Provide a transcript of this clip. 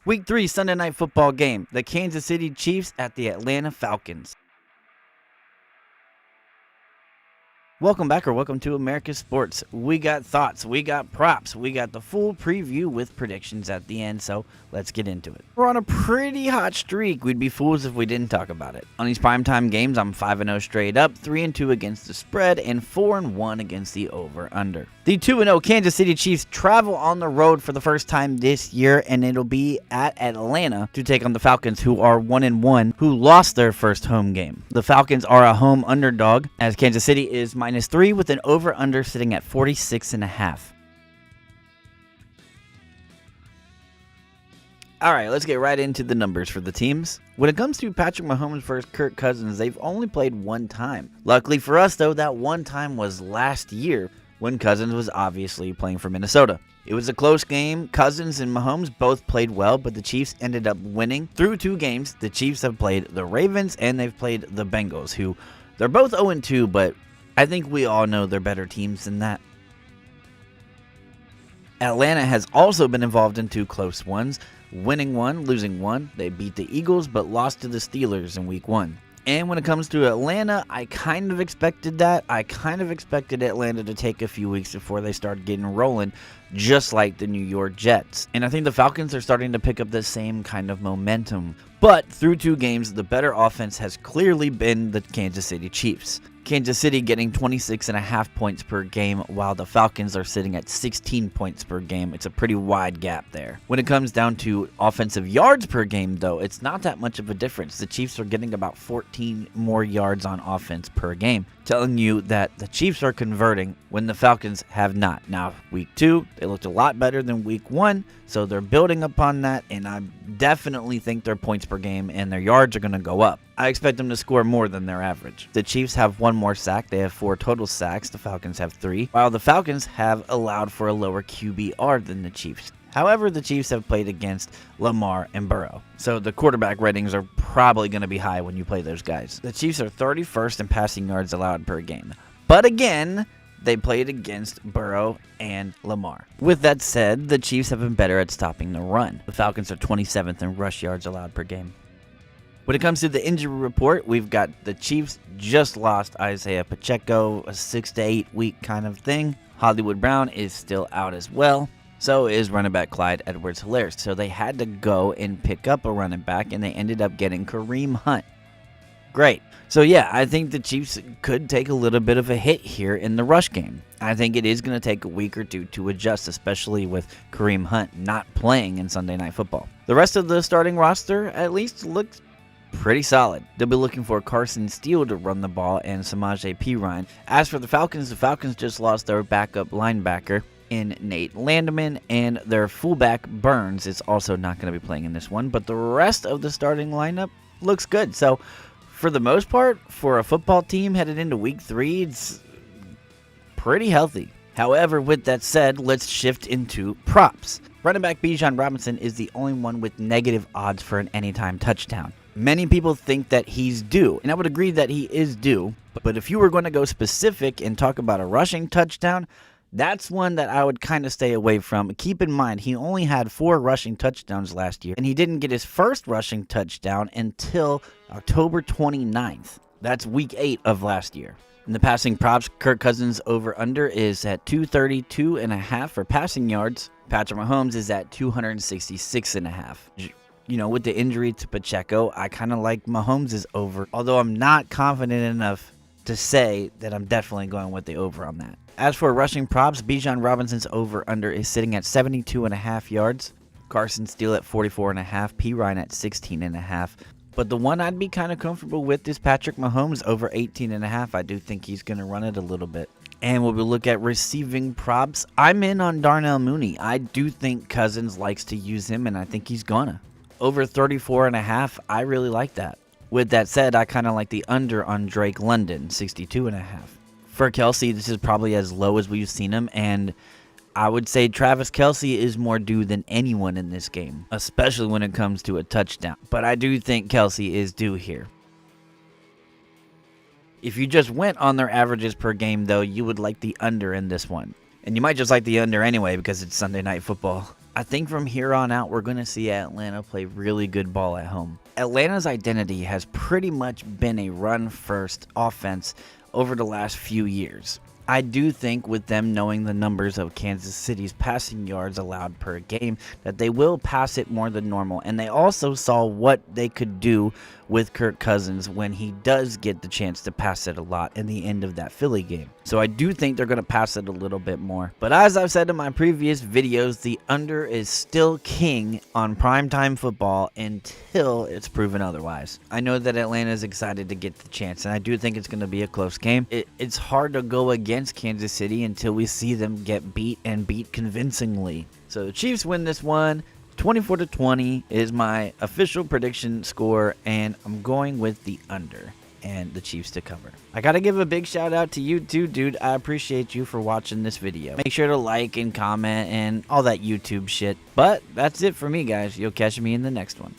Week 3 Sunday Night Football game. The Kansas City Chiefs at the Atlanta Falcons. Welcome back, or welcome to America's Sports. We got thoughts, we got props, we got the full preview with predictions at the end, so let's get into it. We're on a pretty hot streak. We'd be fools if we didn't talk about it. On these primetime games, I'm 5-0 straight up, 3-2 against the spread, and 4-1 against the over-under. The 2-0 Kansas City Chiefs travel on the road for the first time this year, and it'll be at Atlanta to take on the Falcons, who are 1-1, who lost their first home game. The Falcons are a home underdog, as Kansas City is -3 with an over-under sitting at 46.5. Alright, let's get right into the numbers for the teams. When it comes to Patrick Mahomes versus Kirk Cousins, they've only played one time. Luckily for us, though, that one time was last year when Cousins was obviously playing for Minnesota. It was a close game. Cousins and Mahomes both played well, but the Chiefs ended up winning. Through 2 games, the Chiefs have played the Ravens and they've played the Bengals, who they're both 0-2, but I think we all know they're better teams than that. Atlanta has also been involved in 2 close ones, winning 1, losing 1. They beat the Eagles but lost to the Steelers in week 1. And when it comes to Atlanta, I kind of expected that. I kind of expected Atlanta to take a few weeks before they start getting rolling, just like the New York Jets. And I think the Falcons are starting to pick up the same kind of momentum. But through 2 games, the better offense has clearly been the Kansas City Chiefs. Kansas City getting 26.5 points per game, while the Falcons are sitting at 16 points per game. It's a pretty wide gap there. When it comes down to offensive yards per game, though, it's not that much of a difference. The Chiefs are getting about 14 more yards on offense per game, telling you that the Chiefs are converting when the Falcons have not. Now, week 2, they looked a lot better than week 1, so they're building upon that, and I definitely think their points per game and their yards are going to go up. I expect them to score more than their average. The Chiefs have 1 more sack. They have 4 total sacks. The Falcons have 3, while the Falcons have allowed for a lower QBR than the Chiefs. However, the Chiefs have played against Lamar and Burrow, so the quarterback ratings are probably going to be high when you play those guys. The Chiefs are 31st in passing yards allowed per game. But again, they played against Burrow and Lamar. With that said, the Chiefs have been better at stopping the run. The Falcons are 27th in rush yards allowed per game. When it comes to the injury report, we've got the Chiefs just lost Isaiah Pacheco, a 6 to 8 week kind of thing. Hollywood Brown is still out as well. So is running back Clyde Edwards-Helaire. So they had to go and pick up a running back, and they ended up getting Kareem Hunt. Great. So yeah, I think the Chiefs could take a little bit of a hit here in the rush game. I think it is going to take a week or 2 to adjust, especially with Kareem Hunt not playing in Sunday Night Football. The rest of the starting roster at least looks pretty solid. They'll be looking for Carson Steele to run the ball and Samaje Perine. As for the Falcons just lost their backup linebacker in Nate Landman, and their fullback Burns is also not going to be playing in this one, but the rest of the starting lineup looks good. So for the most part, for a football team headed into week 3, it's pretty healthy. However, with that said, let's shift into props. Running back Bijan Robinson is the only one with negative odds for an anytime touchdown. Many people think that he's due, and I would agree that he is due, but if you were going to go specific and talk about a rushing touchdown, that's one that I would kind of stay away from. Keep in mind, he only had 4 rushing touchdowns last year, and he didn't get his first rushing touchdown until October 29th. That's week 8 of last year. In the passing props, Kirk Cousins over-under is at 232.5 for passing yards. Patrick Mahomes is at 266.5. You know, with the injury to Pacheco, I kind of like Mahomes' over, although I'm not confident enough to say that I'm definitely going with the over on that. As for rushing props, Bijan Robinson's over-under is sitting at 72.5 yards, Carson Steele at 44.5, Perine at 16.5. But the one I'd be kind of comfortable with is Patrick Mahomes over 18.5. I do think he's going to run it a little bit. And when we look at receiving props, I'm in on Darnell Mooney. I do think Cousins likes to use him, and I think he's gonna. Over 34.5, I really like that. With that said, I kind of like the under on Drake London, 62.5. For Kelce, this is probably as low as we've seen him, and I would say Travis Kelce is more due than anyone in this game, especially when it comes to a touchdown. But I do think Kelce is due here. If you just went on their averages per game, though, you would like the under in this one. And you might just like the under anyway because it's Sunday Night Football. I think from here on out, we're going to see Atlanta play really good ball at home. Atlanta's identity has pretty much been a run-first offense over the last few years. I do think with them knowing the numbers of Kansas City's passing yards allowed per game that they will pass it more than normal, and they also saw what they could do with Kirk Cousins when he does get the chance to pass it a lot in the end of that Philly game. So I do think they're going to pass it a little bit more. But as I've said in my previous videos, the under is still king on primetime football until it's proven otherwise. I know that Atlanta is excited to get the chance, and I do think it's going to be a close game. It's hard to go against Kansas City until we see them get beat and beat convincingly. So the Chiefs win this one. 24-20 is my official prediction score, and I'm going with the under and the Chiefs to cover. I gotta give a big shout out to you too, dude. I appreciate you for watching this video. Make sure to like and comment and all that YouTube shit. But that's it for me, guys. You'll catch me in the next one.